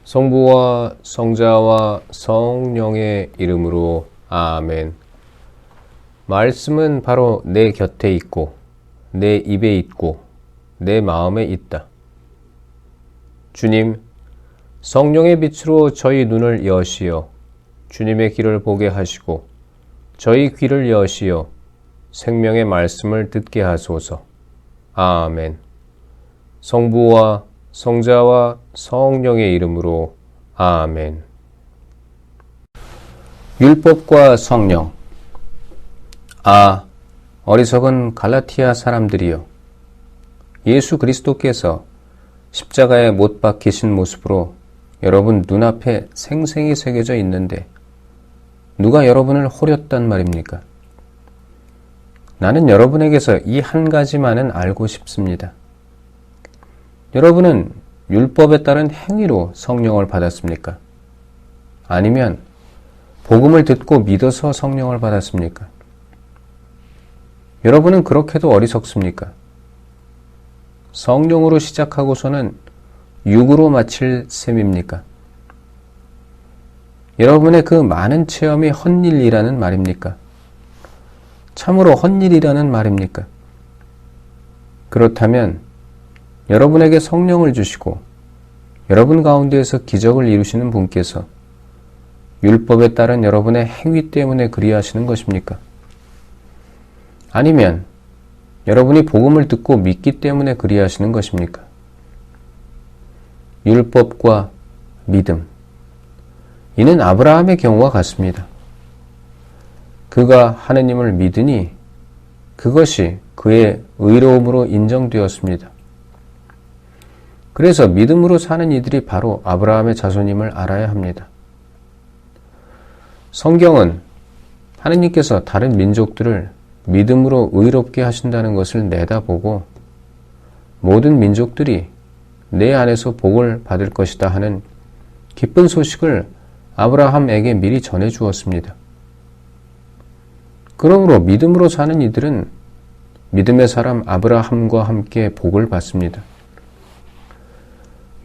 성부와 성자와 성령의 이름으로 아멘. 말씀은 바로 내 곁에 있고 내 입에 있고 내 마음에 있다. 주님, 성령의 빛으로 저희 눈을 여시어 주님의 길을 보게 하시고 저희 귀를 여시어 생명의 말씀을 듣게 하소서. 아멘. 성부와 성자와 성령의 이름으로 아멘. 율법과 성령. 어리석은 갈라티아 사람들이여, 예수 그리스도께서 십자가에 못 박히신 모습으로 여러분 눈앞에 생생히 새겨져 있는데 누가 여러분을 호렸단 말입니까? 나는 여러분에게서 이 한 가지만은 알고 싶습니다. 여러분은 율법에 따른 행위로 성령을 받았습니까? 아니면 복음을 듣고 믿어서 성령을 받았습니까? 여러분은 그렇게도 어리석습니까? 성령으로 시작하고서는 육으로 마칠 셈입니까? 여러분의 그 많은 체험이 헛일이라는 말입니까? 참으로 헛일이라는 말입니까? 그렇다면 여러분에게 성령을 주시고 여러분 가운데에서 기적을 이루시는 분께서 율법에 따른 여러분의 행위 때문에 그리하시는 것입니까? 아니면 여러분이 복음을 듣고 믿기 때문에 그리하시는 것입니까? 율법과 믿음. 이는 아브라함의 경우와 같습니다. 그가 하느님을 믿으니 그것이 그의 의로움으로 인정되었습니다. 그래서 믿음으로 사는 이들이 바로 아브라함의 자손임을 알아야 합니다. 성경은 하느님께서 다른 민족들을 믿음으로 의롭게 하신다는 것을 내다보고 모든 민족들이 내 안에서 복을 받을 것이다 하는 기쁜 소식을 아브라함에게 미리 전해 주었습니다. 그러므로 믿음으로 사는 이들은 믿음의 사람 아브라함과 함께 복을 받습니다.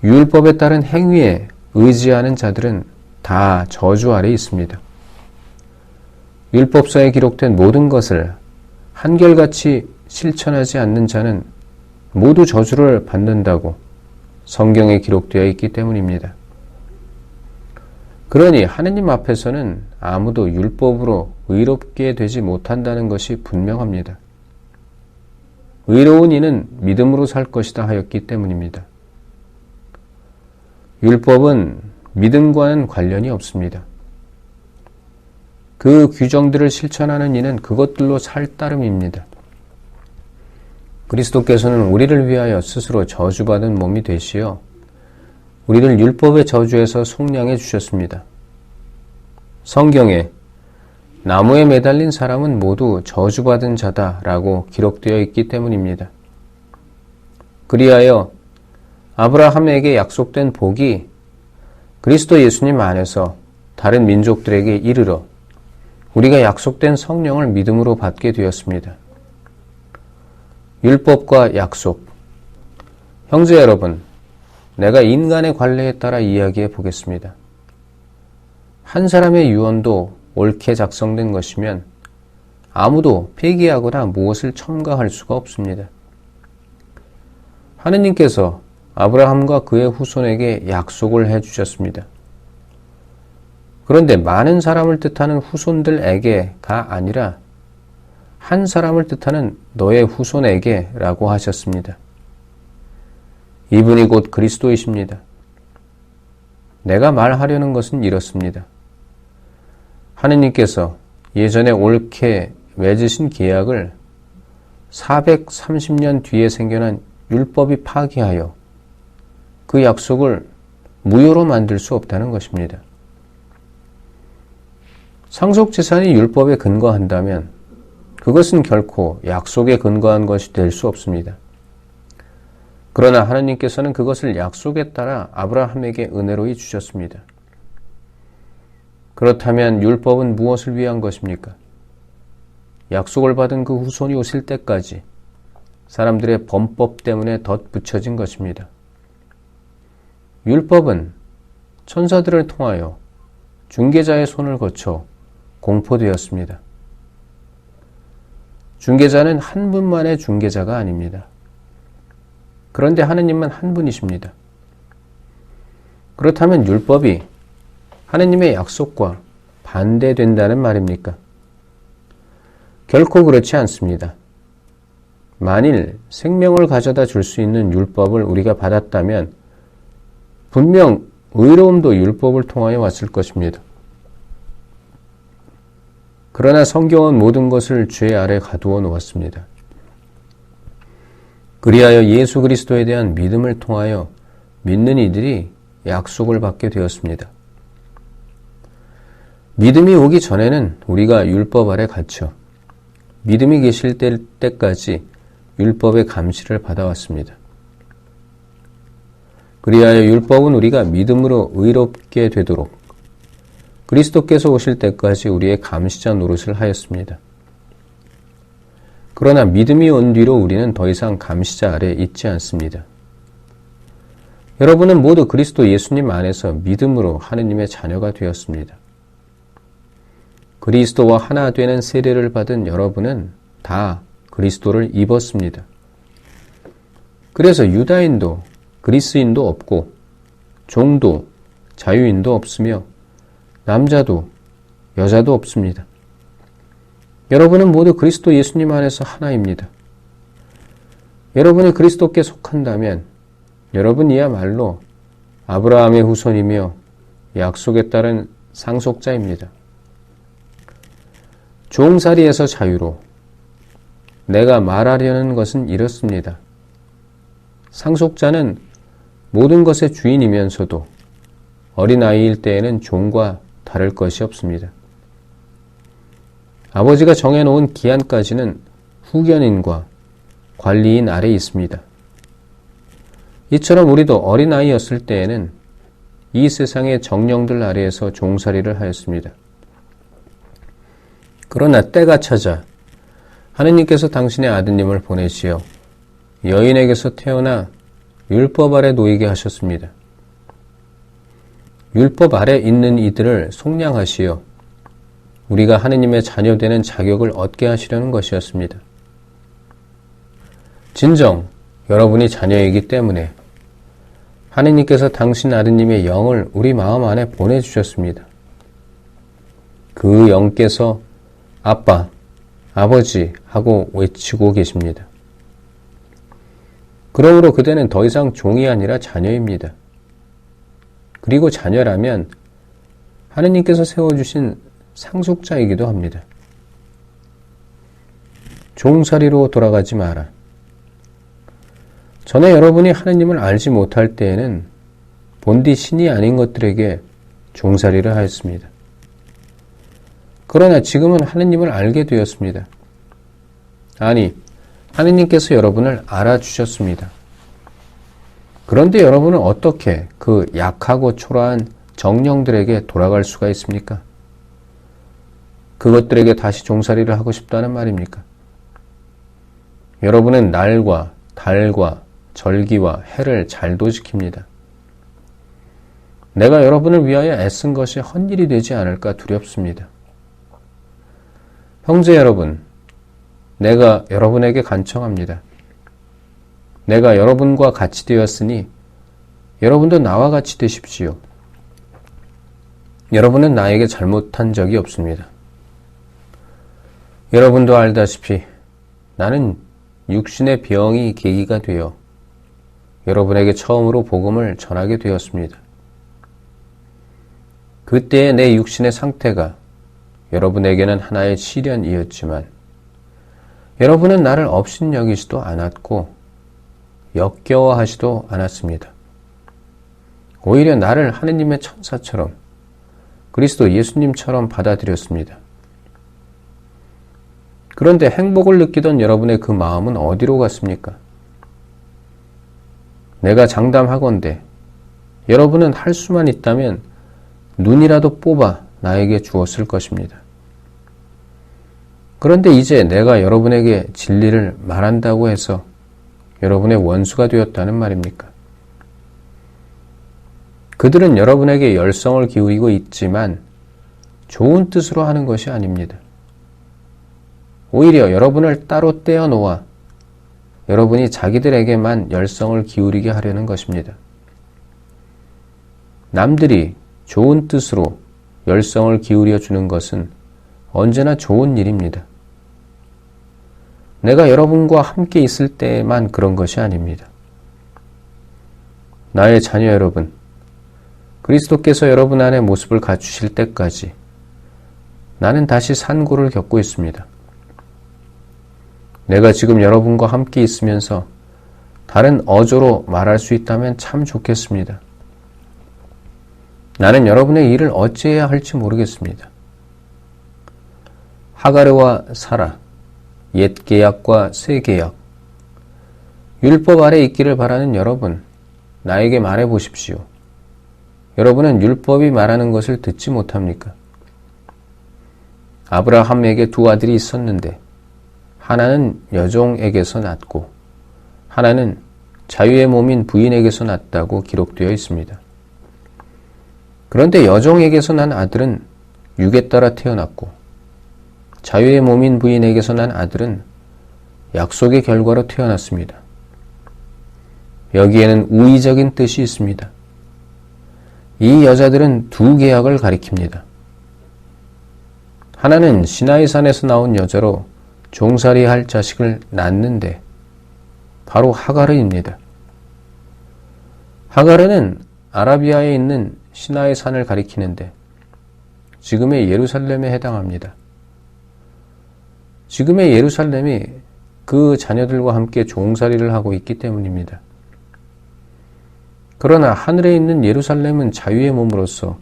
율법에 따른 행위에 의지하는 자들은 다 저주 아래 있습니다. 율법서에 기록된 모든 것을 한결같이 실천하지 않는 자는 모두 저주를 받는다고 성경에 기록되어 있기 때문입니다. 그러니 하느님 앞에서는 아무도 율법으로 의롭게 되지 못한다는 것이 분명합니다. 의로운 이는 믿음으로 살 것이다 하였기 때문입니다. 율법은 믿음과는 관련이 없습니다. 그 규정들을 실천하는 이는 그것들로 살 따름입니다. 그리스도께서는 우리를 위하여 스스로 저주받은 몸이 되시어 우리를 율법의 저주에서 속량해 주셨습니다. 성경에 나무에 매달린 사람은 모두 저주받은 자다라고 기록되어 있기 때문입니다. 그리하여 아브라함에게 약속된 복이 그리스도 예수님 안에서 다른 민족들에게 이르러 우리가 약속된 성령을 믿음으로 받게 되었습니다. 율법과 약속. 형제 여러분, 내가 인간의 관례에 따라 이야기해 보겠습니다. 한 사람의 유언도 옳게 작성된 것이면 아무도 폐기하거나 무엇을 첨가할 수가 없습니다. 하느님께서 아브라함과 그의 후손에게 약속을 해주셨습니다. 그런데 많은 사람을 뜻하는 후손들에게가 아니라 한 사람을 뜻하는 너의 후손에게라고 하셨습니다. 이분이 곧 그리스도이십니다. 내가 말하려는 것은 이렇습니다. 하느님께서 예전에 옳게 맺으신 계약을 430년 뒤에 생겨난 율법이 파기하여 그 약속을 무효로 만들 수 없다는 것입니다. 상속재산이 율법에 근거한다면 그것은 결코 약속에 근거한 것이 될 수 없습니다. 그러나 하나님께서는 그것을 약속에 따라 아브라함에게 은혜로이 주셨습니다. 그렇다면 율법은 무엇을 위한 것입니까? 약속을 받은 그 후손이 오실 때까지 사람들의 범법 때문에 덧붙여진 것입니다. 율법은 천사들을 통하여 중개자의 손을 거쳐 공포되었습니다. 중개자는 한 분만의 중개자가 아닙니다. 그런데 하느님만 한 분이십니다. 그렇다면 율법이 하느님의 약속과 반대된다는 말입니까? 결코 그렇지 않습니다. 만일 생명을 가져다 줄 수 있는 율법을 우리가 받았다면 분명 의로움도 율법을 통하여 왔을 것입니다. 그러나 성경은 모든 것을 죄 아래 가두어 놓았습니다. 그리하여 예수 그리스도에 대한 믿음을 통하여 믿는 이들이 약속을 받게 되었습니다. 믿음이 오기 전에는 우리가 율법 아래 갇혀 믿음이 계실 때까지 율법의 감시를 받아왔습니다. 그리하여 율법은 우리가 믿음으로 의롭게 되도록 그리스도께서 오실 때까지 우리의 감시자 노릇을 하였습니다. 그러나 믿음이 온 뒤로 우리는 더 이상 감시자 아래 있지 않습니다. 여러분은 모두 그리스도 예수님 안에서 믿음으로 하느님의 자녀가 되었습니다. 그리스도와 하나 되는 세례를 받은 여러분은 다 그리스도를 입었습니다. 그래서 유다인도 그리스인도 없고 종도 자유인도 없으며 남자도 여자도 없습니다. 여러분은 모두 그리스도 예수님 안에서 하나입니다. 여러분이 그리스도께 속한다면 여러분이야말로 아브라함의 후손이며 약속에 따른 상속자입니다. 종살이에서 자유로 내가 말하려는 것은 이렇습니다. 상속자는 모든 것의 주인이면서도 어린아이일 때에는 종과 다를 것이 없습니다. 아버지가 정해놓은 기한까지는 후견인과 관리인 아래 있습니다. 이처럼 우리도 어린아이였을 때에는 이 세상의 정령들 아래에서 종살이를 하였습니다. 그러나 때가 찾아 하느님께서 당신의 아드님을 보내시어 여인에게서 태어나 율법 아래 놓이게 하셨습니다. 율법 아래 있는 이들을 속량하시어 우리가 하느님의 자녀되는 자격을 얻게 하시려는 것이었습니다. 진정 여러분이 자녀이기 때문에 하느님께서 당신 아드님의 영을 우리 마음 안에 보내주셨습니다. 그 영께서 아빠, 아버지 하고 외치고 계십니다. 그러므로 그대는 더 이상 종이 아니라 자녀입니다. 그리고 자녀라면 하느님께서 세워주신 상속자이기도 합니다. 종살이로 돌아가지 마라. 전에 여러분이 하느님을 알지 못할 때에는 본디 신이 아닌 것들에게 종살이를 하였습니다. 그러나 지금은 하느님을 알게 되었습니다. 아니, 하느님께서 여러분을 알아주셨습니다. 그런데 여러분은 어떻게 그 약하고 초라한 정령들에게 돌아갈 수가 있습니까? 그것들에게 다시 종살이를 하고 싶다는 말입니까? 여러분은 날과 달과 절기와 해를 잘도 지킵니다. 내가 여러분을 위하여 애쓴 것이 헛일이 되지 않을까 두렵습니다. 형제 여러분, 내가 여러분에게 간청합니다. 내가 여러분과 같이 되었으니 여러분도 나와 같이 되십시오. 여러분은 나에게 잘못한 적이 없습니다. 여러분도 알다시피 나는 육신의 병이 계기가 되어 여러분에게 처음으로 복음을 전하게 되었습니다. 그때의 내 육신의 상태가 여러분에게는 하나의 시련이었지만 여러분은 나를 업신여기지도 않았고 역겨워하지도 않았습니다. 오히려 나를 하느님의 천사처럼 그리스도 예수님처럼 받아들였습니다. 그런데 행복을 느끼던 여러분의 그 마음은 어디로 갔습니까? 내가 장담하건대 여러분은 할 수만 있다면 눈이라도 뽑아 나에게 주었을 것입니다. 그런데 이제 내가 여러분에게 진리를 말한다고 해서 여러분의 원수가 되었다는 말입니까? 그들은 여러분에게 열성을 기울이고 있지만 좋은 뜻으로 하는 것이 아닙니다. 오히려 여러분을 따로 떼어놓아 여러분이 자기들에게만 열성을 기울이게 하려는 것입니다. 남들이 좋은 뜻으로 열성을 기울여 주는 것은 언제나 좋은 일입니다. 내가 여러분과 함께 있을 때만 그런 것이 아닙니다. 나의 자녀 여러분, 그리스도께서 여러분 안에 모습을 갖추실 때까지 나는 다시 산고를 겪고 있습니다. 내가 지금 여러분과 함께 있으면서 다른 어조로 말할 수 있다면 참 좋겠습니다. 나는 여러분의 일을 어찌해야 할지 모르겠습니다. 하가르와 사라, 옛 계약과 새 계약, 율법 아래 있기를 바라는 여러분, 나에게 말해 보십시오. 여러분은 율법이 말하는 것을 듣지 못합니까? 아브라함에게 두 아들이 있었는데 하나는 여종에게서 낳고 하나는 자유의 몸인 부인에게서 낳았다고 기록되어 있습니다. 그런데 여종에게서 난 아들은 육에 따라 태어났고 자유의 몸인 부인에게서 난 아들은 약속의 결과로 태어났습니다. 여기에는 우의적인 뜻이 있습니다. 이 여자들은 두 계약을 가리킵니다. 하나는 시나이산에서 나온 여자로 종살이할 자식을 낳는데 바로 하가르입니다. 하가르는 아라비아에 있는 시나이산을 가리키는데 지금의 예루살렘에 해당합니다. 지금의 예루살렘이 그 자녀들과 함께 종살이를 하고 있기 때문입니다. 그러나 하늘에 있는 예루살렘은 자유의 몸으로서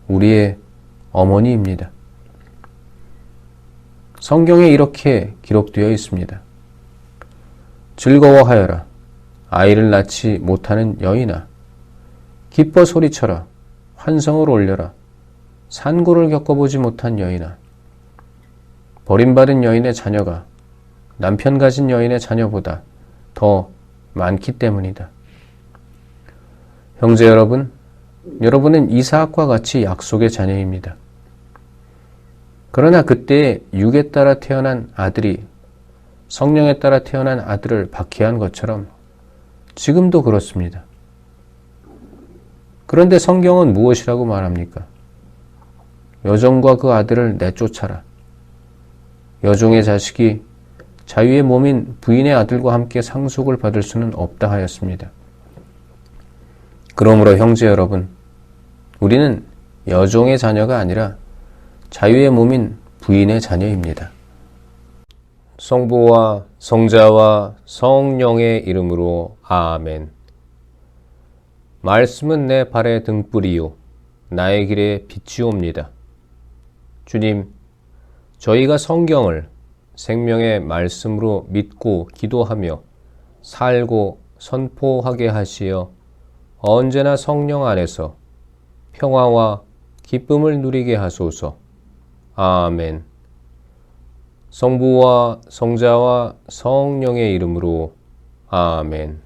우리의 어머니입니다. 성경에 이렇게 기록되어 있습니다. 즐거워하여라. 아이를 낳지 못하는 여인아. 기뻐 소리쳐라. 환성을 올려라. 산고를 겪어보지 못한 여인아. 버림받은 여인의 자녀가 남편 가진 여인의 자녀보다 더 많기 때문이다. 형제 여러분, 여러분은 이삭과 같이 약속의 자녀입니다. 그러나 그때 육에 따라 태어난 아들이 성령에 따라 태어난 아들을 박해한 것처럼 지금도 그렇습니다. 그런데 성경은 무엇이라고 말합니까? 여종과 그 아들을 내쫓아라. 여종의 자식이 자유의 몸인 부인의 아들과 함께 상속을 받을 수는 없다 하였습니다. 그러므로 형제 여러분, 우리는 여종의 자녀가 아니라 자유의 몸인 부인의 자녀입니다. 성부와 성자와 성령의 이름으로 아멘. 말씀은 내 발의 등불이요 나의 길에 빛이옵니다. 주님, 저희가 성경을 생명의 말씀으로 믿고 기도하며 살고 선포하게 하시어 언제나 성령 안에서 평화와 기쁨을 누리게 하소서. 아멘. 성부와 성자와 성령의 이름으로 아멘.